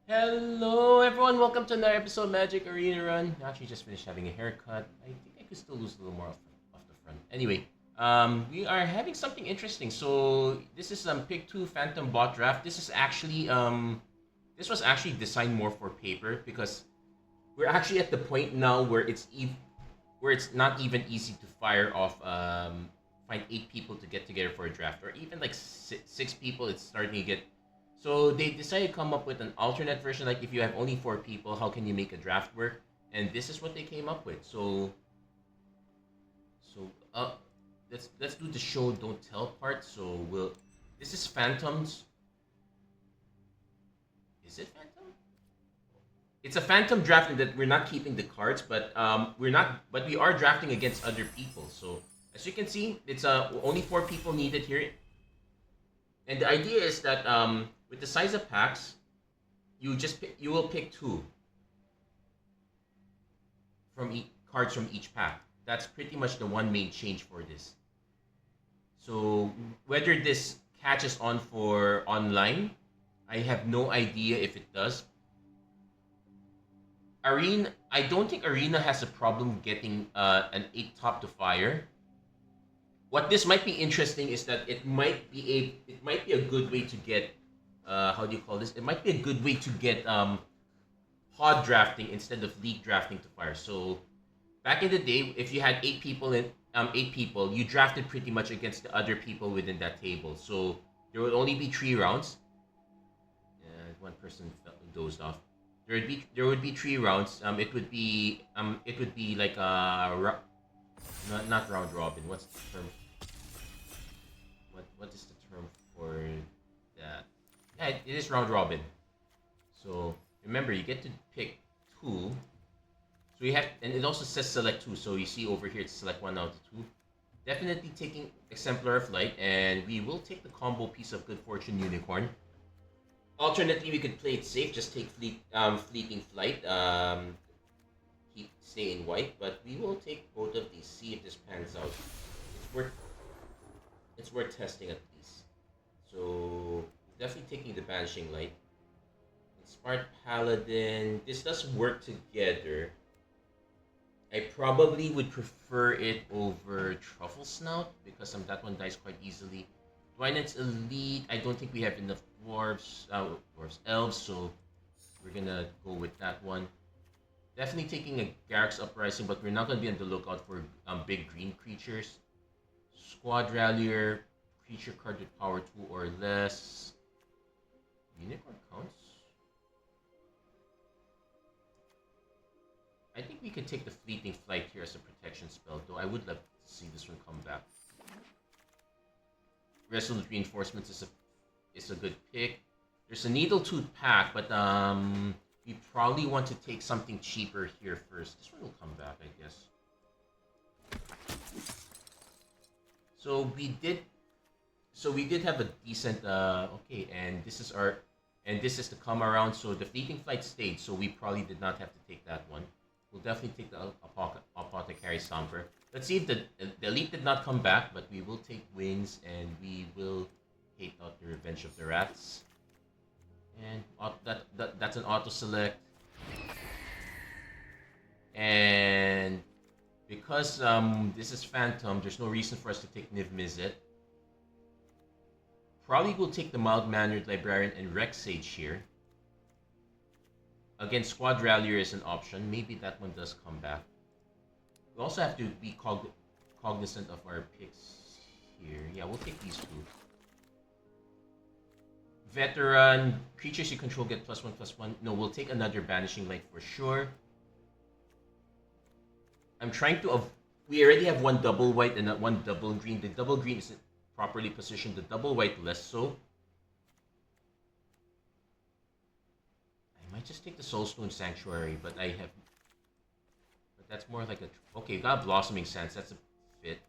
Hello everyone, welcome to another episode of Magic Arena Run. I actually just finished having a haircut. I think I could still lose a little more off the front. Anyway, we are having something interesting. So this is Pick 2 Phantom Bot Draft. This was actually designed more for paper because we're actually at the point now where where it's not even easy to fire off find 8 people to get together for a draft, or even like 6 people. It's starting to get so they decided to come up with an alternate version. Like if you have only 4 people, how can you make a draft work? And this is what they came up with. So let's do the show don't tell part. So this is Phantoms. Is it Phantom? It's a Phantom draft in that we're not keeping the cards, but we are drafting against other people. So as you can see, it's only 4 people needed here. And the idea is that with the size of packs, you will pick 2 cards from each pack. That's pretty much the one main change for this. So whether this catches on for online, I have no idea if it does. I don't think Arena has a problem getting an 8 top to fire. What this might be interesting is that it might be a good way to get how do you call this? It might be a good way to get pod drafting instead of league drafting to fire. So back in the day, if you had 8 people, you drafted pretty much against the other people within that table. So there would only be 3 rounds. One person dozed off. There would be 3 rounds. It would be like not round robin. What's the term? What is the term for that? Yeah, it is round robin. So remember, you get to pick 2. So you have, and it also says select 2. So you see over here, it's select 1 out of 2. Definitely taking Exemplar of Light, and we will take the combo piece of Good Fortune Unicorn. Alternately, we could play it safe, just take Fleeting Flight. Stay in white, but we will take both of these. See if this pans out. It's worth testing at least. So definitely taking the Banishing Light. Smart Paladin. This does work together. I probably would prefer it over Truffle Snout because that one dies quite easily. Dwynen's Elite. I don't think we have enough elves, so we're gonna go with that one. Definitely taking a Garruk's Uprising, but we're not gonna be on the lookout for big green creatures. Squad Rallier, creature card with power 2 or less. Unicorn counts. I think we can take the Fleeting Flight here as a protection spell, though I would love to see this one come back. Resolute Reinforcements is a good pick. There's a Needletooth pack, but we probably want to take something cheaper here first. This one will come back, I guess. So we did have a decent okay, and this is the come around. So the Fleeting Flight stayed, so we probably did not have to take that one. We'll definitely take the Apothecary Stomper. Let's see if the Elite did not come back, but we will take Wings, and we will take out the Revenge of the Rats. And that's an auto select. And because this is Phantom, there's no reason for us to take Niv Mizzet. Probably will take the Mild-Mannered Librarian and Rex Sage here. Again, Squad Rallier is an option. Maybe that one does come back. We also have to be cognizant of our picks here. Yeah, we'll take these 2. Veteran, creatures you control get +1/+1. No, we'll take another Banishing Light for sure. I'm trying to... we already have 1 double white and 1 double green. The double green isn't properly positioned. The double white less so. I might just take the Soulstone Sanctuary, but that's more like a... Okay, got Blossoming Sands. That's a fit.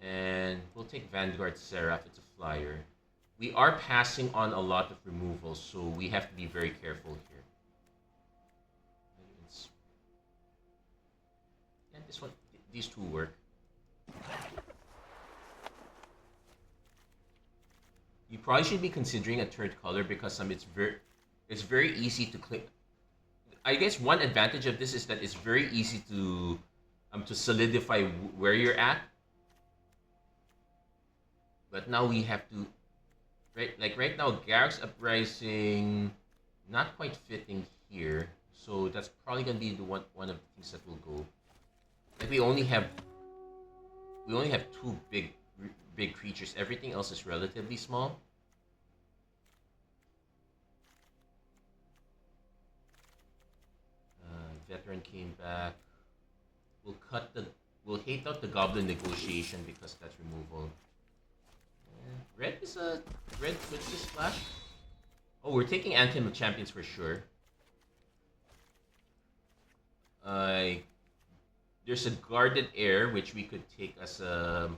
And we'll take Vanguard Seraph. It's a flyer. We are passing on a lot of removals, so we have to be very careful here. And these 2 work. You probably should be considering a third color because It's very easy to click. I guess one advantage of this is that it's very easy to solidify where you're at. But now we have to right now Garrick's Uprising not quite fitting here. So that's probably gonna be the one of the things that will go. Like we only have two big creatures. Everything else is relatively small. Veteran came back. We'll cut the. We'll hate out the Goblin Negotiation because that's removal. Red is a red switches splash. Oh, we're taking Anthem of Champions for sure. Uh, there's a Guarded Air which we could take as a.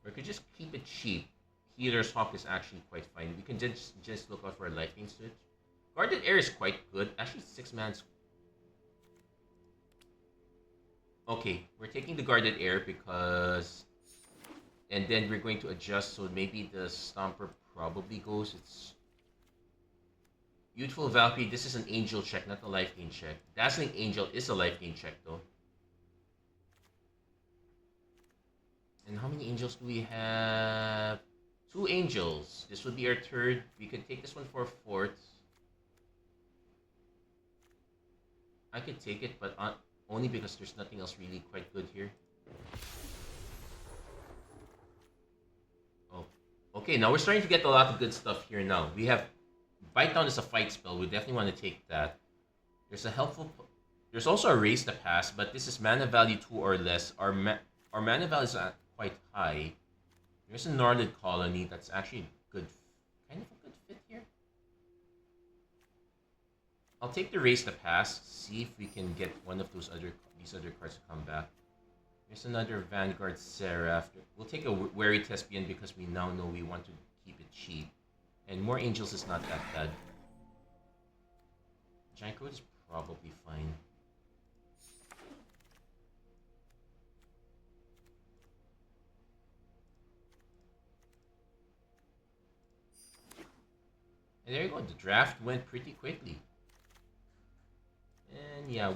Or we could just keep it cheap. Healer's Hawk is actually quite fine. We can just look out for a lightning switch. Guarded Air is quite good. Actually, 6 man's. Okay, we're taking the Guarded Air because. And then we're going to adjust, so maybe the Stomper probably goes. It's. Youthful Valkyrie, this is an angel check, not a life gain check. Dazzling Angel is a life gain check, though. And how many angels do we have? 2 angels. This would be our third. We could take this one for a fourth. I could take it, but only because there's nothing else really quite good here. Oh, okay. Now we're starting to get a lot of good stuff here. Now we have Bite Down is a fight spell. We definitely want to take that. There's a helpful. There's also a Raise the Pass, but this is mana value 2 or less. Our mana value is quite high. There's a Gnarled Colony that's actually good, kind of a good fit here. I'll take the Raise the Pass. See if we can get one of these other cards to come back. There's another Vanguard Seraph. We'll take a Wary Thespian because we now know we want to keep it cheap. And more Angels is not that bad. Giant Code is probably fine. And there you go. The draft went pretty quickly. And yeah,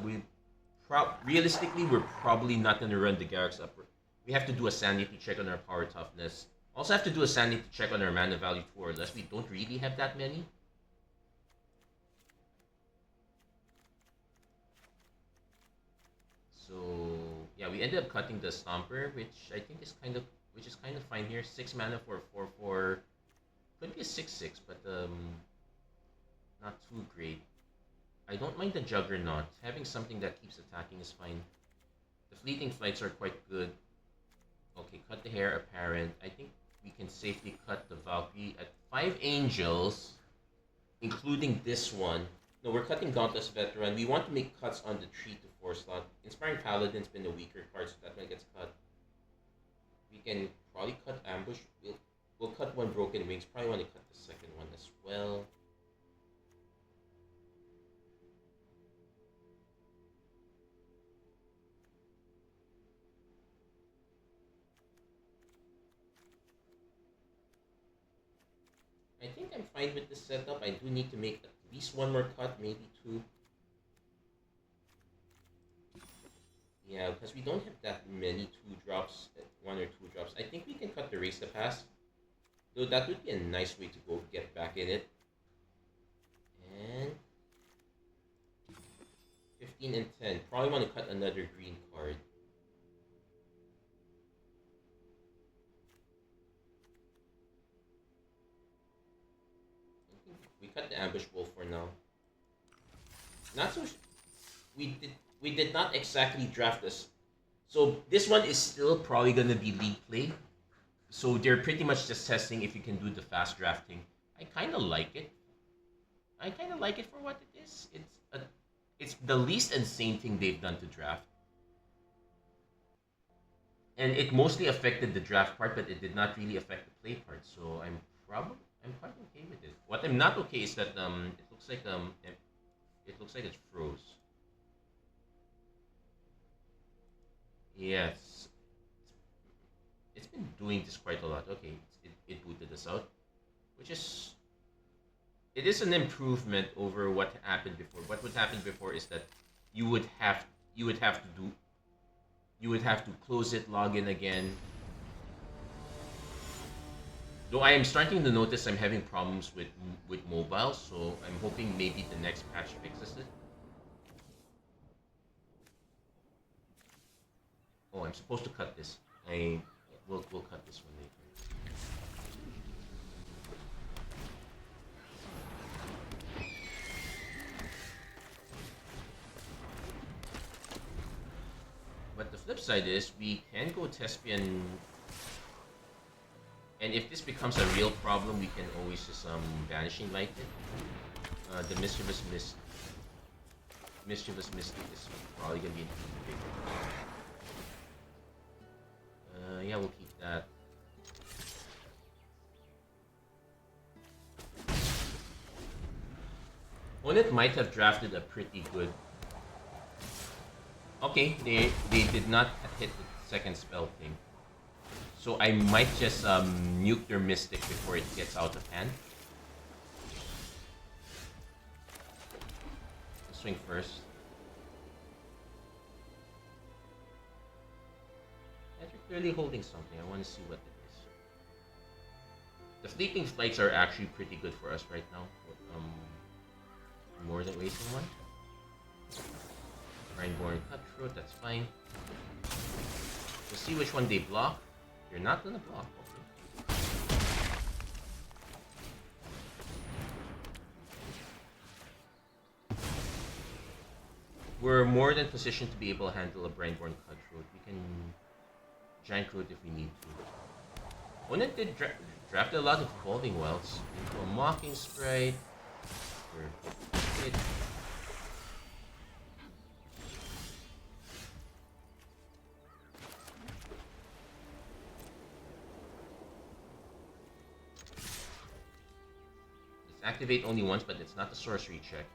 realistically, we're probably not going to run the Garrick's up. We have to do a sanity check on our power toughness. Also have to do a sanity check on our mana value 2 or less. We don't really have that many. So yeah, we ended up cutting the Stomper, which I think is kind of fine here. 6 mana for 4/4. Could be a 6/6, but not too great. I don't mind the Juggernaut. Having something that keeps attacking is fine. The Fleeting Flights are quite good. Okay, cut the Hair Apparent. I think we can safely cut the Valkyrie at 5 Angels, including this one. No, we're cutting Dauntless Veteran. We want to make cuts on the 3 to 4 slot. Inspiring Paladin's been a weaker card, so that one gets cut. We can probably cut Ambush. We'll cut one Broken Wings. Probably want to cut the second one as well. I think I'm fine with this setup. I do need to make at least one more cut, maybe 2. Yeah, because we don't have that many 2-drops, 1 or 2 drops. I think we can cut the Raise the Pass. Though that would be a nice way to go get back in it. And 15 and 10. Probably want to cut another green card. We cut the Ambush Wolf for now. Not so. We did not exactly draft this. So this one is still probably gonna be league play. So they're pretty much just testing if you can do the fast drafting. I kind of like it. I kind of like it for what it is. It's the least insane thing they've done to draft, and it mostly affected the draft part, but it did not really affect the play part. So I'm quite okay with it. What I'm not okay is that it looks like it's froze. Yes, it's been doing this quite a lot. Okay, it booted us out, which is it is an improvement over what happened before. What would happen before is that you would have you would have to do you would have to close it, log in again. Though I am starting to notice I'm having problems with mobile, so I'm hoping maybe the next patch fixes it. Oh, I'm supposed to cut this. We'll cut this one later. But the flip side is we can go Thespian, and if this becomes a real problem, we can always just vanishing light it. The mischievous mystic is probably gonna be big. Yeah, we'll keep that. Opponent might have drafted a pretty good. Okay, they did not hit the second spell thing. So I might just nuke their Mystic before it gets out of hand. I'll swing first. And you're clearly holding something. I want to see what it is. The fleeting flights are actually pretty good for us right now. More than wasting one. Rhineborn Cutthroat, that's fine. We'll see which one they block. You're not gonna block, okay. We're more than positioned to be able to handle a Rhineborn Cutthroat. We can Giant Root if we need to. Opponent did draft a lot of Evolving Wells into a Mocking Sprite. Hit. Activate only once, but it's not a sorcery check.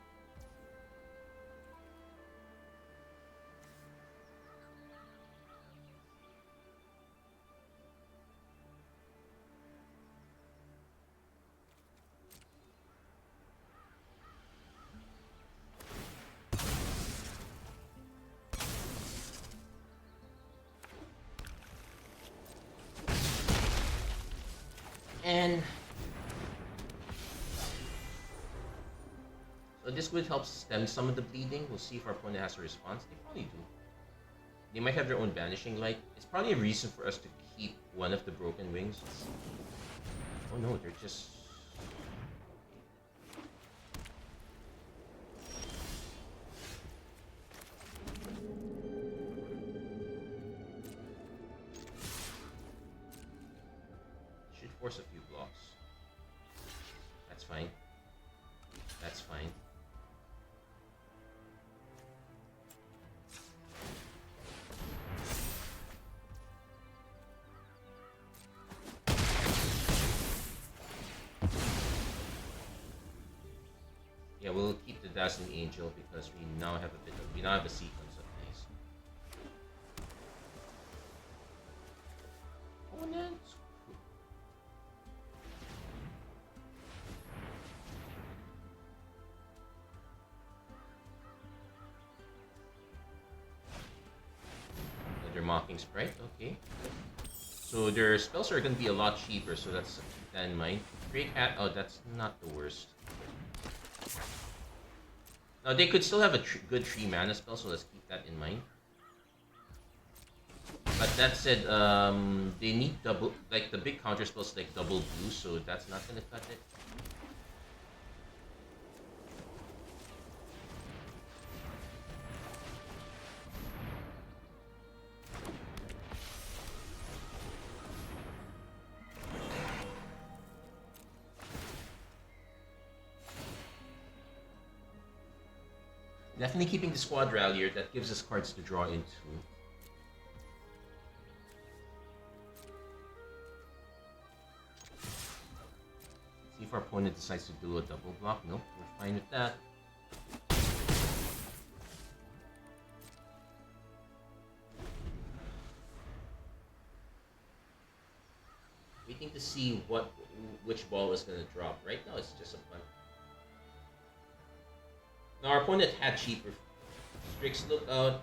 And so this would help stem some of the bleeding. We'll see if our opponent has a response. They probably do. They might have their own Banishing Light. It's probably a reason for us to keep one of the Broken Wings. Oh no, they're just... Should force a few blocks. That's fine. That's fine. Yeah, we'll keep the Dazzling Angel because we now have a sequence of these. Opponents. Another Mocking Sprite, okay. So their spells are going to be a lot cheaper, so that's keep that in mind. Great Cat, oh, that's not the worst. Now they could still have a good 3 mana spell, so let's keep that in mind. But that said, they need double, like the big counter spells like double blue, so that's not gonna cut it. Definitely keeping the Squad Rallier, that gives us cards to draw into. See if our opponent decides to do a double block. Nope, we're fine with that. Waiting to see which ball is going to drop. Right now it's just a punt. Now our opponent had cheaper Strix Lookout.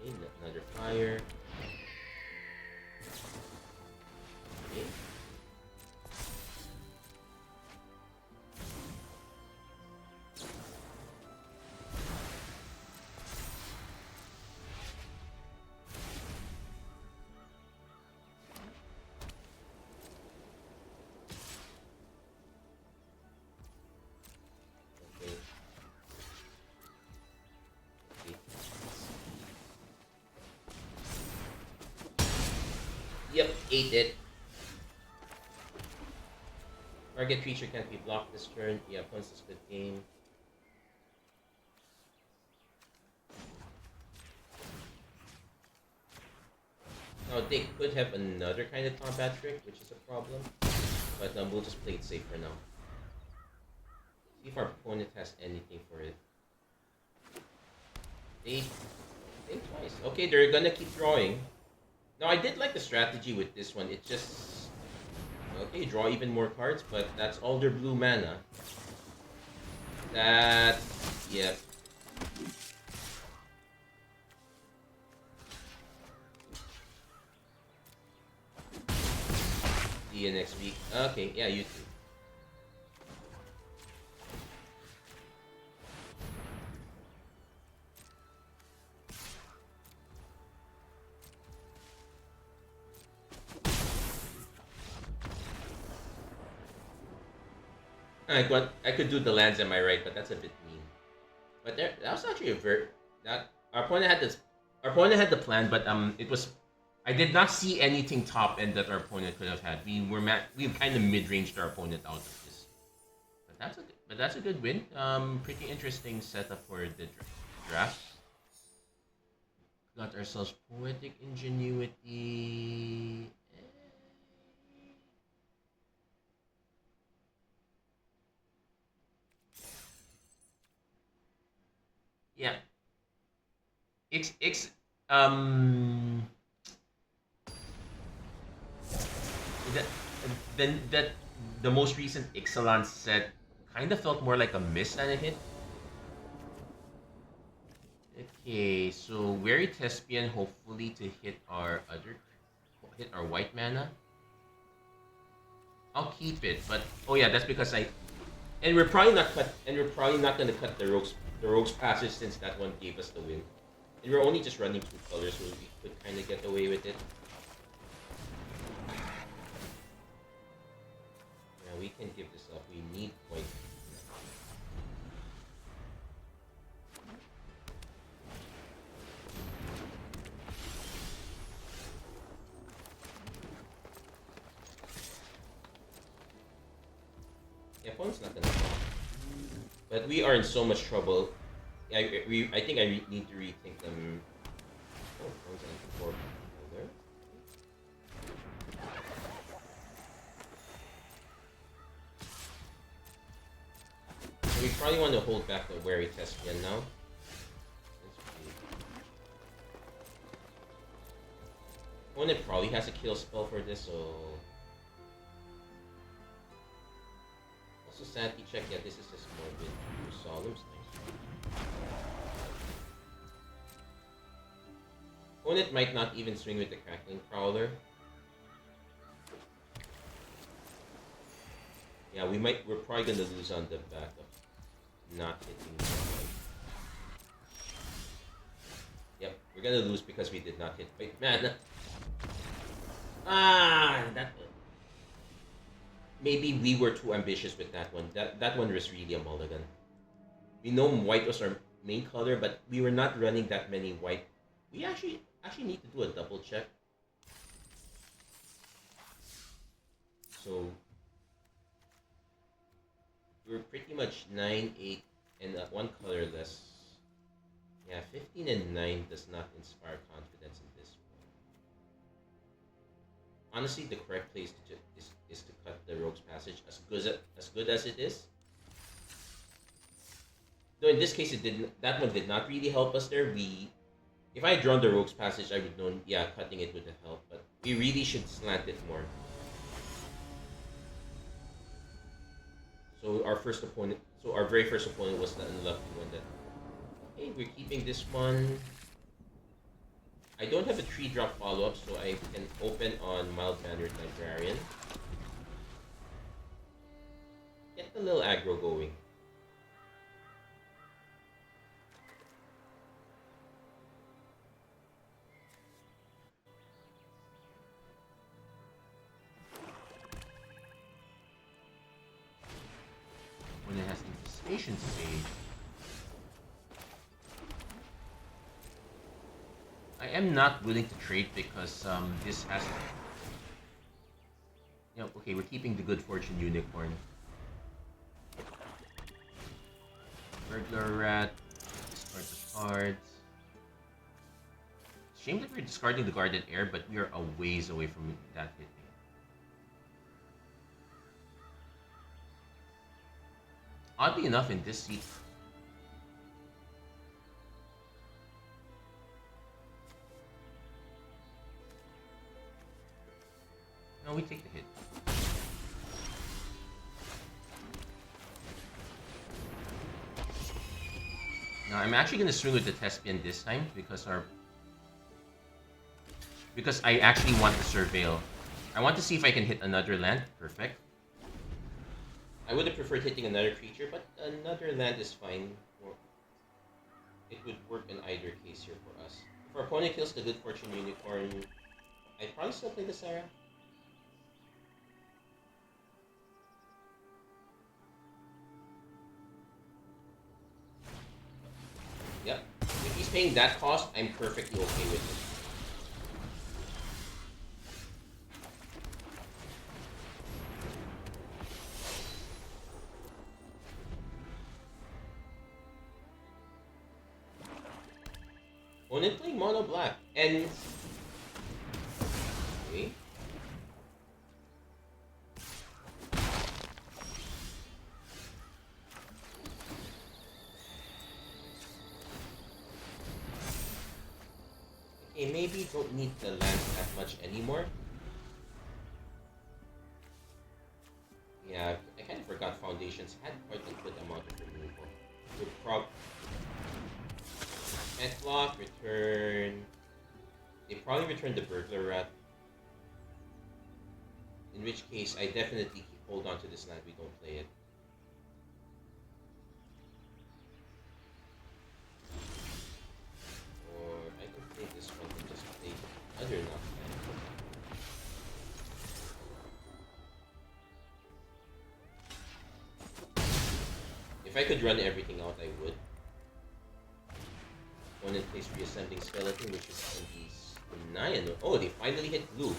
Okay, another fire. Okay. Okay. Okay. Yep, ate it. Target creature can't be blocked this turn. Yeah, points is good game. Now they could have another kind of combat trick, which is a problem. But we'll just play it safe for now. See if our opponent has anything for it. They think twice. Okay, they're gonna keep drawing. Now I did like the strategy with this one. It just okay, draw even more cards, but that's all their blue mana. That yep. See you next week. Okay, yeah, you too. I could do the lands, am I right? But that's a bit mean. But that was actually a very that our opponent had this. Our opponent had the plan, but it was. I did not see anything top end that our opponent could have had. We kind of mid ranged our opponent out of this. But that's a good win. Pretty interesting setup for the draft. Got ourselves poetic ingenuity. Yeah. X that then that the most recent Ixalan set kind of felt more like a miss than a hit. Okay, so Weary Thespian hopefully to hit our white mana. I'll keep it, but oh yeah, that's because we're probably not gonna cut the rogue's passage since that one gave us the win. And we're only just running 2 colors, so we could kind of get away with it. Yeah, we can give this up. We need points. Yeah, points not gonna stop. But we are in so much trouble. I think I need to rethink them. Oh, points and 4 there. So we probably want to hold back the Wary Thespian now. Opponent probably has a kill spell for this, so also sanity check. Yeah, this is just more bit Solemn's nice. Opponent might not even swing with the Crackling Prowler. Yeah, we're probably gonna lose on the back of not hitting the white. Yep, we're gonna lose because we did not hit white mana. That maybe we were too ambitious with that one. That one was really a mulligan. We know white was our main color, but we were not running that many white. We actually need to do a double check. So we're pretty much 9, 8, and 1 colorless. Yeah, 15 and 9 does not inspire confidence in this one. Honestly, the correct place is to cut the Rogue's Passage as good as it is. Though in this case, that one did not really help us there. If I had drawn the Rogue's Passage, I would know, yeah, cutting it would have helped. But we really should slant it more. So our very first opponent was the unlucky one that Okay, we're keeping this one. I don't have a 3-drop follow-up, so I can open on mild-mannered librarian. Get the little aggro going. When it has infestation stage, I am not willing to trade because this has. You know, okay, we're keeping the good fortune unicorn. Burglar rat. Discard the cards. Shame that we're discarding the guarded air, but we are a ways away from that hitting. Oddly enough, in this seat. No, we take the hit. Now I'm actually gonna swing with the Thespian this time because I actually want to surveil. I want to see if I can hit another land. Perfect. I would have preferred hitting another creature, but another land is fine. It would work in either case here for us. If our opponent kills the good fortune unicorn, I'd probably still play the Sarah. Yep. If he's paying that cost, I'm perfectly okay with it. Opponent playing mono black and okay. Okay, maybe don't need the land that much anymore. Yeah, I kind of forgot foundations had quite a good amount of removal. Would Headlock, return. They probably return the burglar rat. In which case, I definitely hold on to this land. We don't play it. Or I can play this one and just play other enough land. If I could run everything out, I would. One in place reascending skeleton, which is on these 9. Oh, they finally hit blue.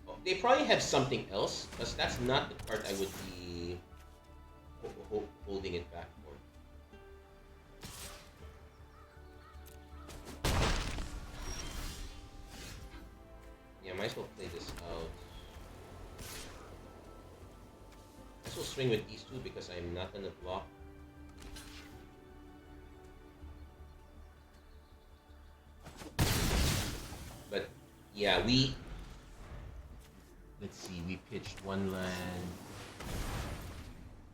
Oh, they probably have something else, because that's not the card I would be holding it back for. Yeah, might as well play this out. Might as well swing with these two because I'm not gonna block. But yeah, let's see, we pitched one land.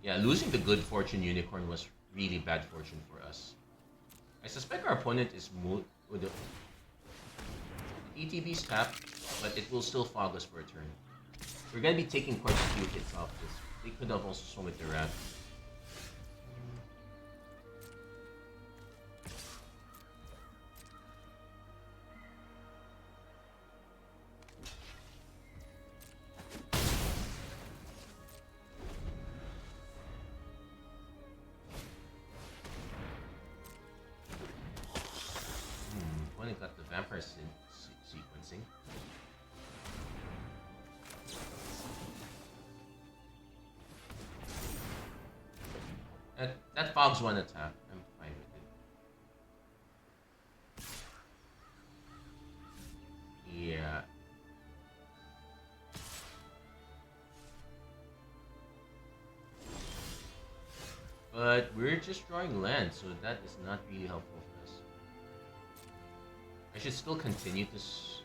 Yeah, losing the good fortune unicorn was really bad fortune for us. I suspect our opponent is with the ETB's tapped, but it will still fog us for a turn. We're gonna be taking quite a few hits off this. They could have also swung with the rat. Got the vampire sequencing. That fogs one attack. I'm fine with it. Yeah. But we're just drawing land, so that is not really helpful for us. I should still continue this.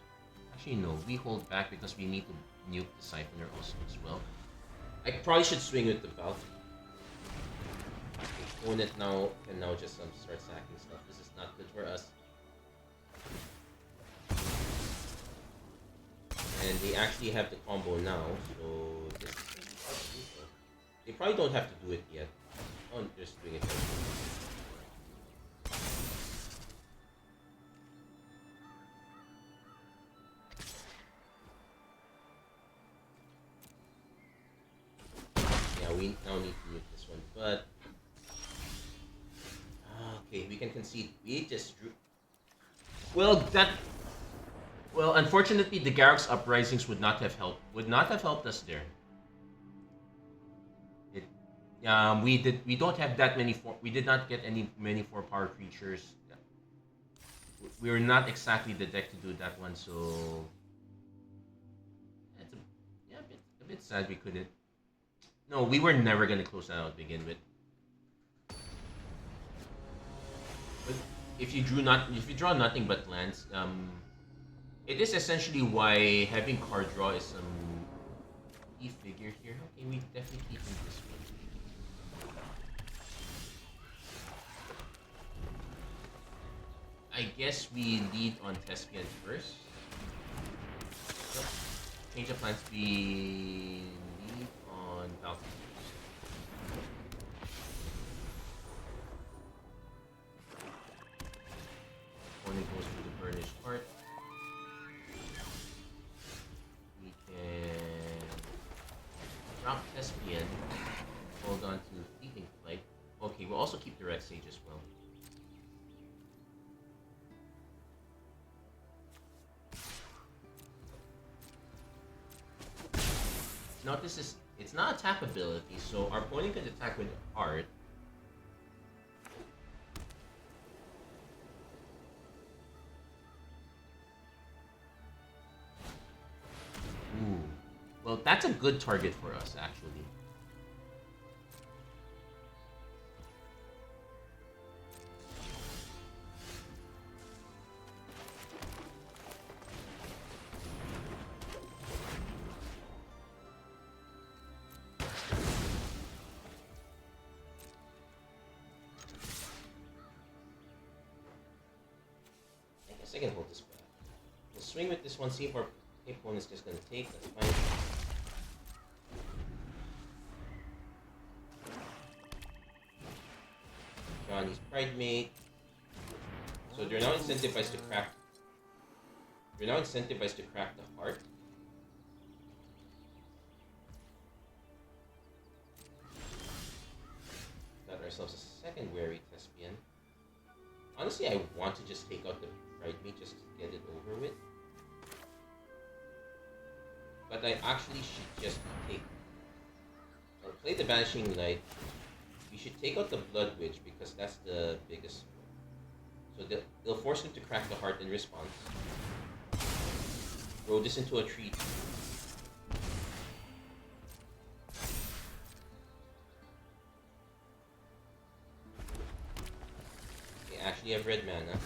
Actually, no. We hold back because we need to nuke the Siphoner also as well. I probably should swing with the belt. Opponent now can now just start sacking stuff. This is not good for us. And they actually have the combo now, so this is gonna be quite useful. They probably don't have to do it yet. Oh, they're just doing it right now. Yeah, we now need to mute this one, but okay, we can concede. We just drew. Well, unfortunately, the Garruk's uprisings would not have helped. Would not have helped us there. It, we don't have that many we did not get many 4-power creatures. We were not exactly the deck to do that one, so it's a bit sad we couldn't. No, we were never gonna close that out to begin with. But if you draw nothing but lands, it is essentially why having card draw is some key figure here. Okay, we definitely keep this one. I guess we lead on Thespian first. Nope. Change of plans, we lead on Valkyrie. Opponent goes through the Burnished Heart. We can drop Thespian, hold on to Fleeting Flight. Okay, we'll also keep the Red Sage as well. Notice it's not a tap ability, so our opponent can attack with Heart. Ooh. Well, that's a good target for us, actually. I can hold this back. We'll swing with this one, see if our opponent's just gonna take. That's fine. Johnny's Pride Mate. So they're now incentivized to crack. They're now incentivized to crack the heart. Got ourselves a second wary Thespian. Honestly, I want to just take out the Pride Mate just to get it over with. But I actually should just take or play the Vanishing Light. We should take out the Blood Witch because that's the biggest one. So they'll force him to crack the heart in response. Throw this into a treat. They actually have red mana.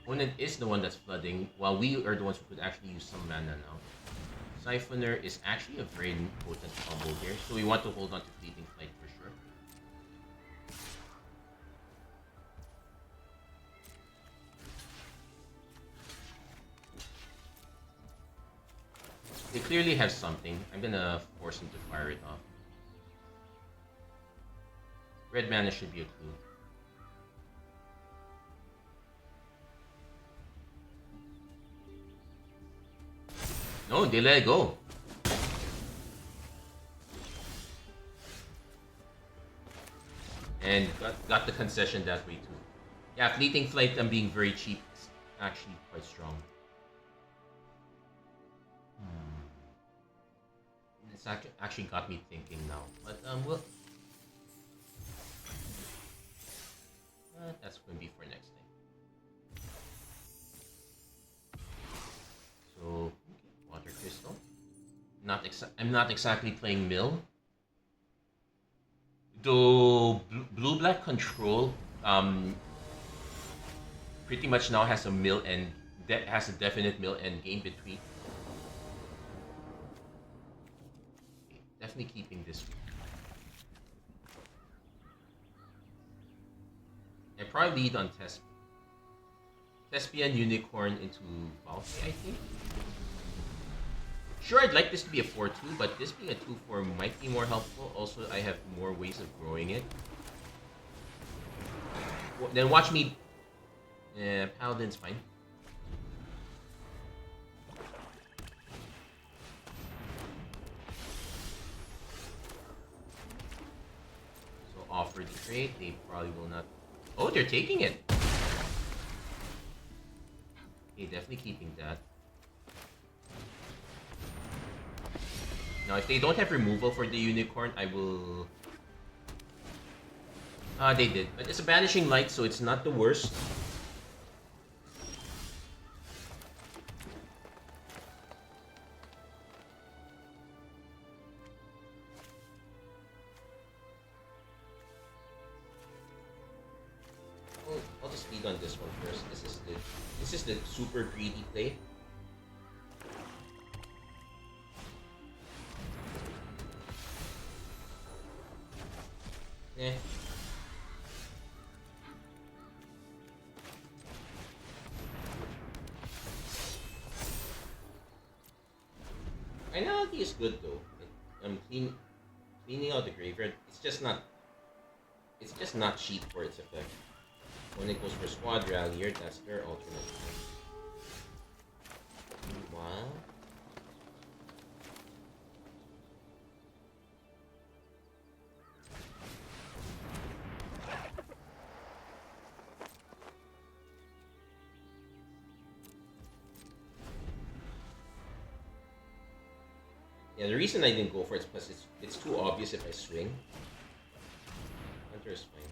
Opponent is the one that's flooding, while we are the ones who could actually use some mana now. Siphoner is actually a very potent combo here, so we want to hold on to Fleeting Flight for sure. They clearly have something. I'm gonna force him to fire it off. Red mana should be a clue. No, they let it go. And got the concession that way too. Yeah, Fleeting Flight and being very cheap is actually quite strong. It's actually got me thinking now. But well, that's going to be for next time. So Water Crystal. I'm not exactly playing Mill. Though blue-black control pretty much now has a mill and has a definite mill end game between. Okay, definitely keeping this one. I probably lead on Thespian Unicorn into Valkyrie, I think. Sure, I'd like this to be a 4-2, but this being a 2-4 might be more helpful. Also, I have more ways of growing it. Then watch me. Paladin's fine. So offer the trade. They probably will not. Oh, they're taking it. Okay, definitely keeping that. Now, if they don't have removal for the unicorn, I will. They did, but it's a banishing light, so it's not the worst. I'll just lead on this one first. This is the super greedy play. Eh. Finality is good though. I'm cleaning out the graveyard. It's just not cheap for its effect. When it goes for Squad Rallier, that's their alternate. Meanwhile, yeah, the reason I didn't go for it is because it's too obvious if I swing. Hunter is fine.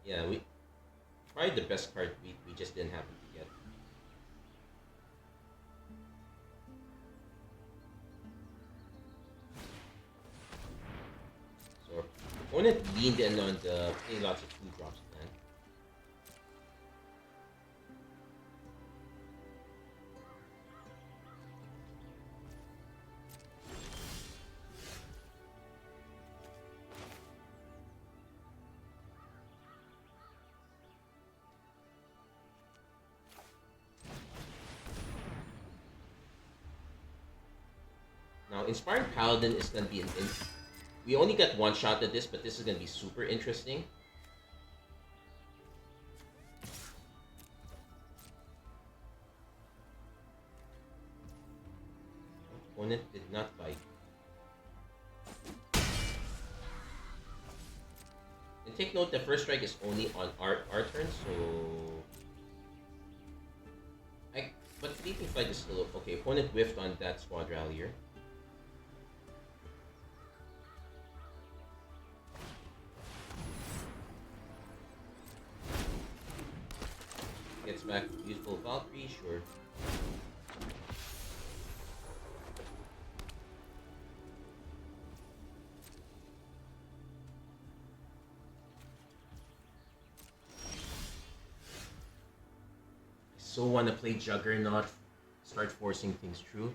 Yeah, probably the best card we just didn't happen to get. So opponent leaned in on the play lots of 2-drops plan. Now, Inspiring Paladin is going to be we only got one shot at this, but this is going to be super interesting. Opponent did not bite. And take note, the first strike is only on our turn, so... But Fleeting Flight is still okay. Opponent whiffed on that Squad Rallier. Gets back useful Valkyrie, sure. I so want to play Juggernaut, start forcing things through.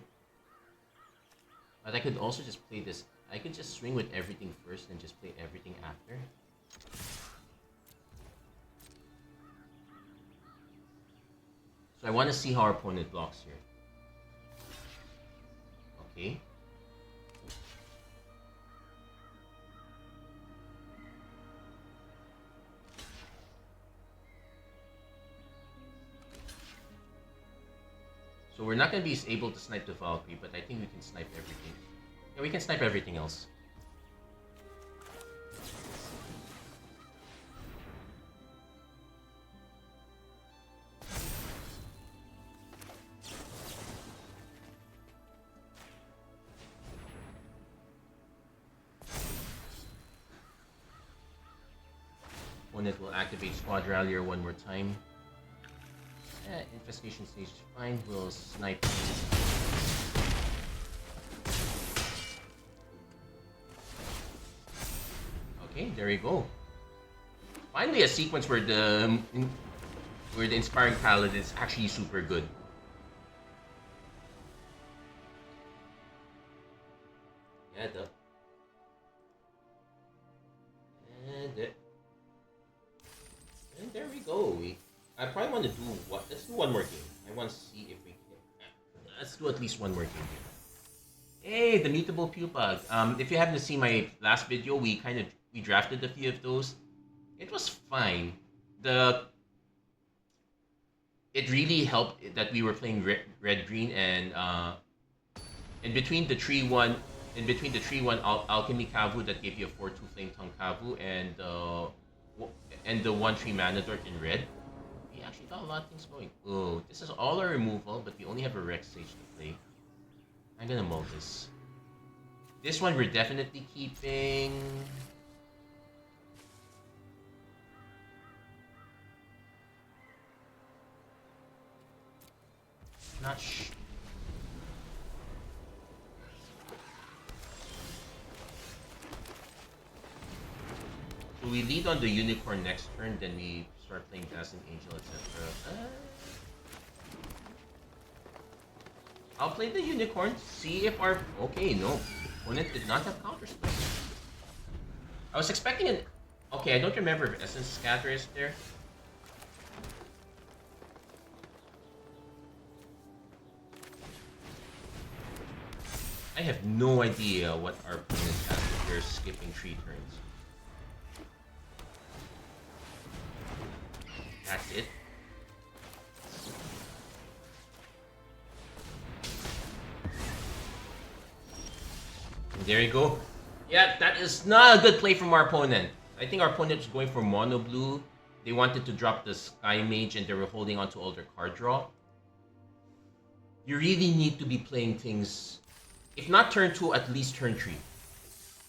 But I could also just play this. I could just swing with everything first and just play everything after. So I want to see how our opponent blocks here. Okay. So we're not going to be able to snipe the Valkyrie, but I think we can snipe everything. Yeah, we can snipe everything else. Opponent will activate Squad Rallier one more time. Infestation stage fine, we'll snipe. Okay, there you go. Finally, a sequence where the inspiring paladin is actually super good. Yeah, and, and there we go. I probably want to do what? Let's do one more game. I want to see if we can. Let's do at least one more game here. Hey, the mutable pupa. If you haven't seen my last video, we drafted a few of those. It was fine. The It really helped that we were playing red green and in between the tree one alchemy kavu that gave you a 4/2 flame tongue kavu and the 1/3 mana dart in red. We actually got a lot of things going. Oh, this is all our removal, but we only have a Rex Sage to play. I'm gonna mull this. This one we're definitely keeping. Not sure. So we lead on the unicorn next turn, then we start playing Dazzling Angel, etc. I'll play the unicorn, see if our... Okay, no. Opponent did not have counter spell. I was expecting an... Okay, I don't remember if Essence Scatter is there. I have no idea what our opponent has if they're skipping 3 turns. That's it. And there you go. Yeah, that is not a good play from our opponent. I think our opponent was going for mono blue. They wanted to drop the Sky Mage and they were holding on to all their card draw. You really need to be playing things, if not turn 2, at least turn 3.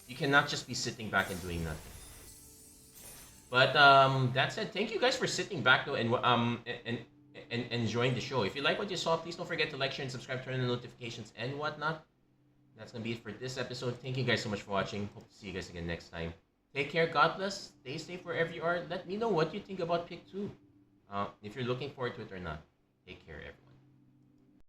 You cannot just be sitting back and doing nothing. But that said, thank you guys for sitting back though and enjoying the show. If you like what you saw, please don't forget to like, share, and subscribe, turn on the notifications and whatnot. That's gonna be it for this episode. Thank you guys so much for watching. Hope to see you guys again next time. Take care, God bless, stay safe wherever you are. Let me know what you think about pick 2. If you're looking forward to it or not. Take care, everyone.